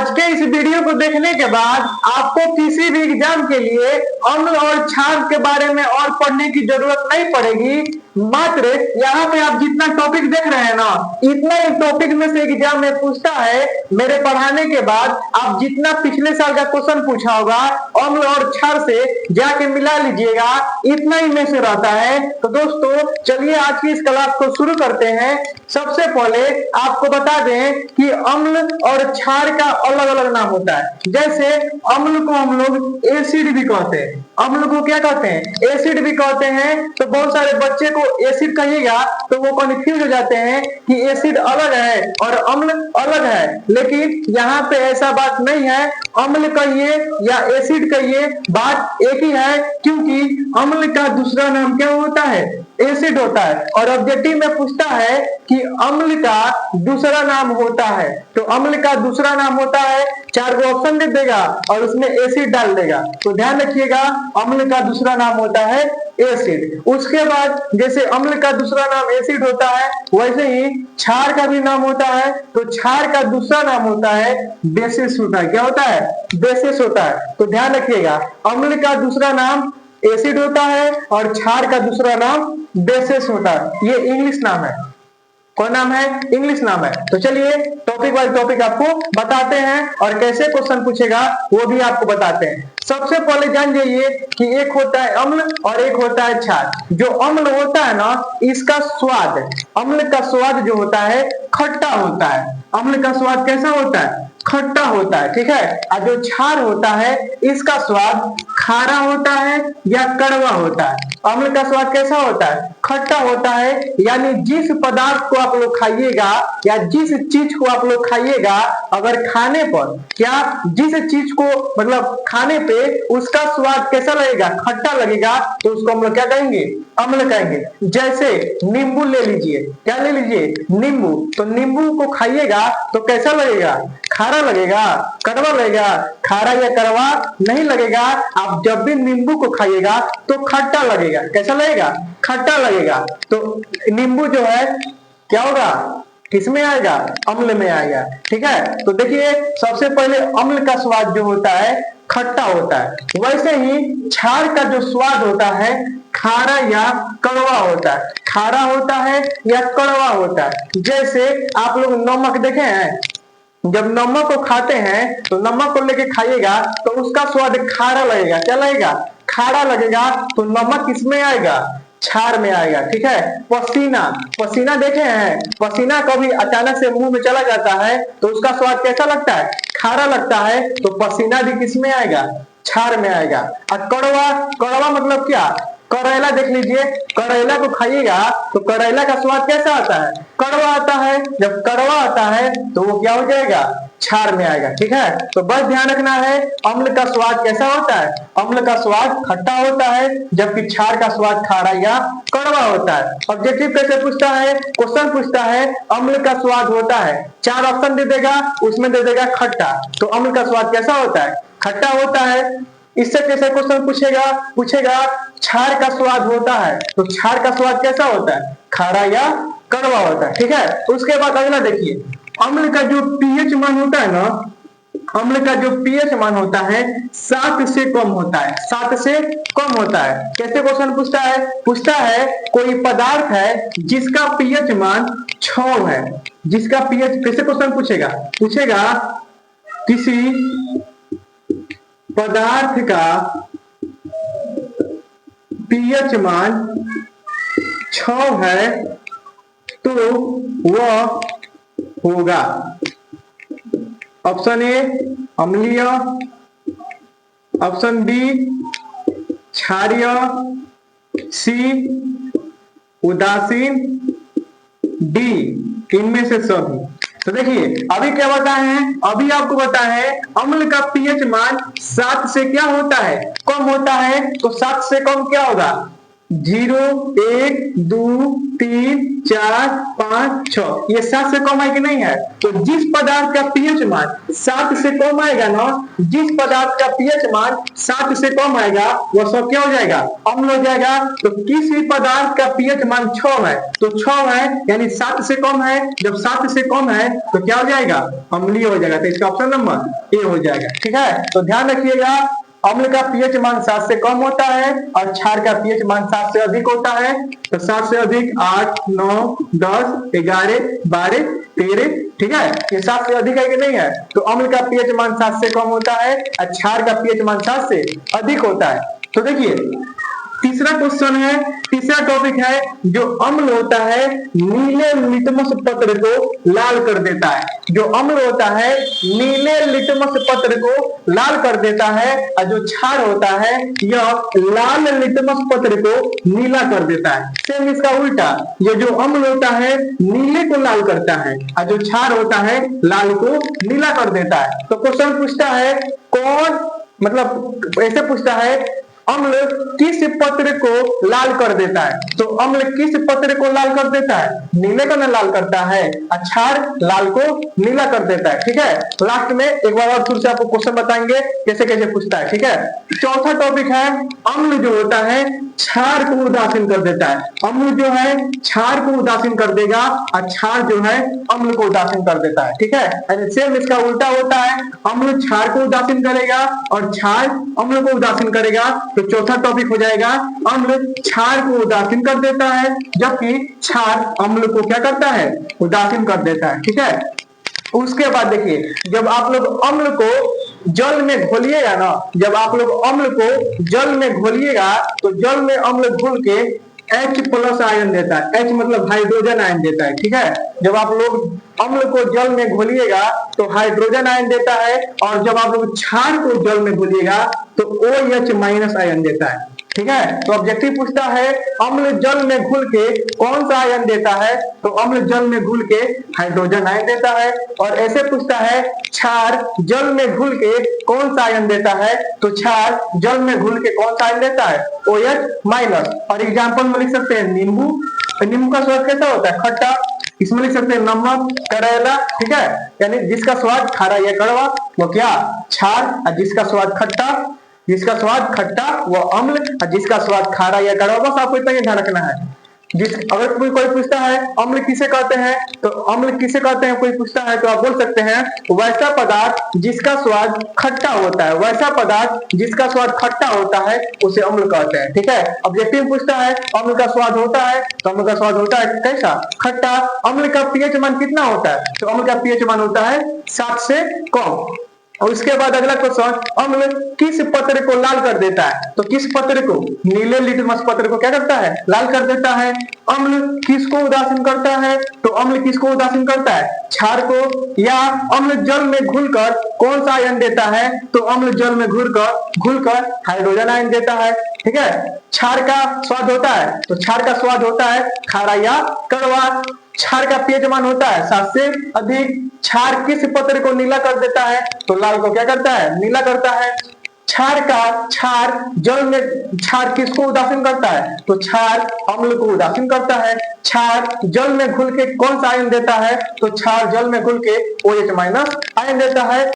आज के इस वीडियो को देखने के बाद आपको किसी भी एग्जाम के लिए अम्ल और क्षार के बारे में और पढ़ने की जरूरत नहीं पड़ेगी। मात्र यहाँ पे आप जितना टॉपिक देख रहे हैं ना, इतना ही टॉपिक में से एग्जाम में पूछता है। मेरे पढ़ाने के बाद आप जितना पिछले साल का क्वेश्चन पूछा होगा अम्ल और क्षार से जाके मिला लीजिएगा, इतना ही में से रहता है। तो दोस्तों चलिए आज की इस क्लास को शुरू करते हैं। सबसे पहले आपको बता दें कि अम्ल और क्षार का अलग अलग नाम होता है। जैसे अम्ल को हम लोग एसिड भी कहते हैं, अम्ल को क्या कहते हैं, एसिड भी कहते हैं। तो बहुत सारे बच्चे को एसिड कहिएगा तो वो कंफ्यूज हो जाते हैं कि एसिड अलग है और अम्ल अलग है, लेकिन यहाँ पे ऐसा बात नहीं है। अम्ल कहिए या एसिड कहिए, बात एक ही है, क्योंकि अम्ल का दूसरा नाम क्या होता है, एसिड होता है। और ऑब्जेक्टिव में पूछता है कि अम्ल का दूसरा नाम होता है, तो अम्ल का दूसरा नाम होता है, 4 गो ऑप्शन दे देगा और उसमें एसिड डाल देगा। तो ध्यान रखिएगा, अम्ल का दूसरा नाम होता है एसिड। उसके बाद जैसे अम्ल का दूसरा नाम एसिड होता है, वैसे ही क्षार का भी नाम होता है। तो क्षार का दूसरा नाम होता है बेसिस होता है। क्या होता है, बेसिस होता है। तो ध्यान रखिएगा, अम्ल का दूसरा नाम एसिड होता है और क्षार का दूसरा नाम बेसिस होता है। ये इंग्लिश नाम है। कौन नाम है, इंग्लिश नाम है। तो चलिए टॉपिक वाइज टॉपिक आपको बताते हैं और कैसे क्वेश्चन पूछेगा वो भी आपको बताते हैं। सबसे पहले जान जाइए कि एक होता है अम्ल और एक होता है क्षार। जो अम्ल होता है ना, इसका स्वाद, अम्ल का स्वाद जो होता है खट्टा होता है। अम्ल का स्वाद कैसा होता है, खट्टा होता है, ठीक है। और जो क्षार होता है इसका स्वाद खारा होता है या कड़वा होता है। अम्ल का स्वाद कैसा होता है, खट्टा होता है। यानी जिस पदार्थ को आप लोग खाइएगा या जिस चीज को आप लोग खाइएगा, अगर खाने पर क्या जिस चीज को मतलब खाने पे उसका स्वाद कैसा लगेगा, खट्टा लगेगा, तो उसको हम लोग क्या कहेंगे, अम्ल कहेंगे। जैसे नींबू ले लीजिए, क्या ले लीजिए, नींबू। तो नींबू को खाइएगा तो कैसा लगेगा, खारा लगेगा, कड़वा लगेगा। खारा या कड़वा नहीं लगेगा। आप जब भी नींबू को खाइएगा तो खट्टा लगेगा। कैसा लगेगा, खट्टा लगेगा। तो नींबू जो है क्या होगा, किसमें आएगा, अम्ल में आएगा, ठीक है। तो देखिए सबसे पहले अम्ल का स्वाद जो होता है खट्टा होता है। वैसे ही क्षार का जो स्वाद होता है खारा या कड़वा होता है। खारा होता है या कड़वा होता है। जैसे आप लोग नमक देखे हैं, जब नमक को खाते हैं तो नमक को लेके खाइएगा तो उसका स्वाद खारा लगेगा। क्या लगेगा, खारा लगेगा। तो नमक किसमें आएगा, क्षार में आएगा, ठीक है। पसीना, पसीना देखे हैं, पसीना कभी अचानक से मुंह में चला जाता है तो उसका स्वाद कैसा लगता है, खारा लगता है। तो पसीना भी किसमें आएगा, क्षार में आएगा। और कड़वा, कड़वा मतलब क्या, करेला देख लीजिए, करेला को खाइएगा तो करेला का स्वाद कैसा आता है, कड़वा आता है। जब कड़वा आता है तो वो क्या हो जाएगा, क्षार में आएगा, ठीक है। तो बस ध्यान रखना है, अम्ल का स्वाद कैसा होता है, अम्ल का स्वाद खट्टा होता है, जबकि क्षार का स्वाद खारा या कड़वा होता है। ऑब्जेक्टिव कैसे पूछता है, क्वेश्चन पूछता है अम्ल का स्वाद होता है, 4 ऑप्शन दे देगा, उसमें दे देगा खट्टा। तो अम्ल का स्वाद कैसा होता है, खट्टा होता है। इससे कैसे क्वेश्चन पूछेगा क्षार का स्वाद होता है, तो क्षार का स्वाद कैसा होता है, खारा या कड़वा होता है, ठीक है। उसके बाद अगला देखिए, अम्ल का जो पीएच मान होता है ना, अम्ल का जो पीएच मान होता है 7 से कम होता है, 7 से कम होता है। कैसे क्वेश्चन पूछता है कोई पदार्थ है जिसका पीएच मान 6 है, जिसका पीएच, कैसे क्वेश्चन पूछेगा किसी पदार्थ का पीएच मान 6 है तो वह होगा ऑप्शन ए अम्लीय, ऑप्शन बी क्षारीय, सी उदासीन, डी इनमें से सभी। तो देखिए अभी क्या बताए हैं, अभी आपको बताया है अम्ल का पीएच मान 7 से क्या होता है, कम होता है। तो 7 से कम क्या होगा, 0, 1, 2, 3, 4, 5, 6 ये 7 से कम है कि नहीं है? तो जिस पदार्थ का पीएच मान 7 से कम आएगा ना, जिस पदार्थ का पीएच मान 7 से कम आएगा वो सब क्या हो जाएगा? अम्ल हो जाएगा। तो किसी पदार्थ का पीएच मान 6 है तो 6 है यानी 7 से कम है, जब 7 से कम है तो क्या हो जाएगा? अम्लीय हो जाएगा। तो इसका ऑप्शन नंबर ए हो जाएगा। ठीक है, तो ध्यान रखिएगा अम्ल का पीएच मान 7 से कम होता है और क्षार का पीएच मान 7 से अधिक होता है। तो 7 से अधिक 8, 9, 10, 11, 12, 13, ठीक है, ये 7 से अधिक है कि नहीं है? तो अम्ल का पीएच मान 7 से कम होता है और क्षार का पीएच मान 7 से अधिक होता है। तो देखिए तीसरा क्वेश्चन है, तीसरा टॉपिक है जो अम्ल होता है नीले लिटमस पत्र को लाल कर देता है। जो अम्ल होता है नीले लिटमस पत्र को लाल कर देता है और जो क्षार होता है यह लाल लिटमस पत्र को नीला कर देता है। सेम इसका उल्टा, ये जो अम्ल होता है नीले को लाल करता है और जो क्षार होता है लाल को नीला कर देता है। तो क्वेश्चन पूछता है कौन, मतलब ऐसे पूछता है अम्ल किस पत्र को लाल कर देता है? तो अम्ल किस पत्र को लाल कर देता है? नीले को न लाल करता है, क्षार लाल को नीला कर देता है। ठीक है, लास्ट में एक बार और फिर से आपको क्वेश्चन बताएंगे कैसे कैसे पूछता है। ठीक है, चौथा टॉपिक है अम्ल जो होता है क्षार को उदासीन कर देता है। अम्ल जो है क्षार को उदासीन कर देगा और क्षार जो है अम्ल को उदासीन कर देता है। ठीक है, सेम इसका उल्टा होता है, अम्ल क्षार को उदासीन करेगा और क्षार अम्ल को उदासीन करेगा। तो चौथा टॉपिक हो जाएगा अम्ल क्षार को उदासीन कर देता है जबकि क्षार अम्ल को क्या करता है? उदासीन कर देता है। ठीक है, उसके बाद देखिए जब आप लोग अम्ल को जल में घोलिएगा ना, जब आप लोग अम्ल को जल में घोलिएगा तो जल में अम्ल घुल के H+ आयन देता है। H मतलब हाइड्रोजन आयन देता है। ठीक है, जब आप लोग अम्ल को जल में घोलिएगा तो हाइड्रोजन आयन देता है और जब आप लोग क्षार को जल में घोलिएगा तो OH- आयन देता है। ठीक है, तो ऑब्जेक्टिव पूछता है अम्ल जल में घुल के कौन सा आयन देता है? तो अम्ल जल में घुल के हाइड्रोजन आयन देता है। और ऐसे पूछता है क्षार जल में घुल के कौन सा आयन देता है? तो क्षार जल में घुल के कौन सा आयन देता है? OH-। और एग्जाम्पल में लिख सकते हैं नींबू, नींबू का स्वाद कैसा होता है? खट्टा। इसमें लिख सकते हैं नमक, करेला। ठीक है, यानी जिसका स्वाद खारा या कड़वा वो क्या? क्षार। और जिसका स्वाद खट्टा, जिसका स्वाद खट्टा वो अम्ल और जिसका स्वाद खारा या कड़वा। बस आपको इतना ही ध्यान रखना है। अगर कोई पूछता है अम्ल किसे कहते हैं, तो अम्ल किसे कहते हैं कोई पूछता है तो आप बोल सकते हैं वैसा पदार्थ जिसका स्वाद खट्टा होता है, वैसा पदार्थ जिसका स्वाद खट्टा होता है उसे अम्ल कहते हैं। ठीक है, ऑब्जेक्टिव पूछता है अम्ल का स्वाद होता है तो अम्ल का स्वाद होता है कैसा? खट्टा। अम्ल का पीएच मान कितना होता है? तो अम्ल का पीएच मान होता है 7 से कम। और उसके बाद अगला क्वेश्चन अम्ल किस पत्र को लाल कर देता है? तो किस पत्र को? नीले लिटमस पत्र को क्या करता है? लाल कर देता है। अम्ल किसको उदासीन करता है? तो अम्ल किसको उदासीन करता है? क्षार को। या अम्ल जल में घुलकर कौन सा आयन देता है? तो अम्ल जल में घुलकर हाइड्रोजन आयन देता है। ठीक है, क्षार का स्वाद होता है तो क्षार का स्वाद होता है खारा या कड़वा। क्षार का पीएच मान होता है 7 से अधिक। क्षार किस पत्र को नीला कर देता है? तो लाल को क्या करता है? नीला करता है। क्षार जल में क्षार किसको उदासीन करता है? तो क्षार अम्ल को उदासीन करता है। क्षार जल में घुल के कौन सा आयन देता है? तो क्षार जल में घुल के OH- आयन देता है।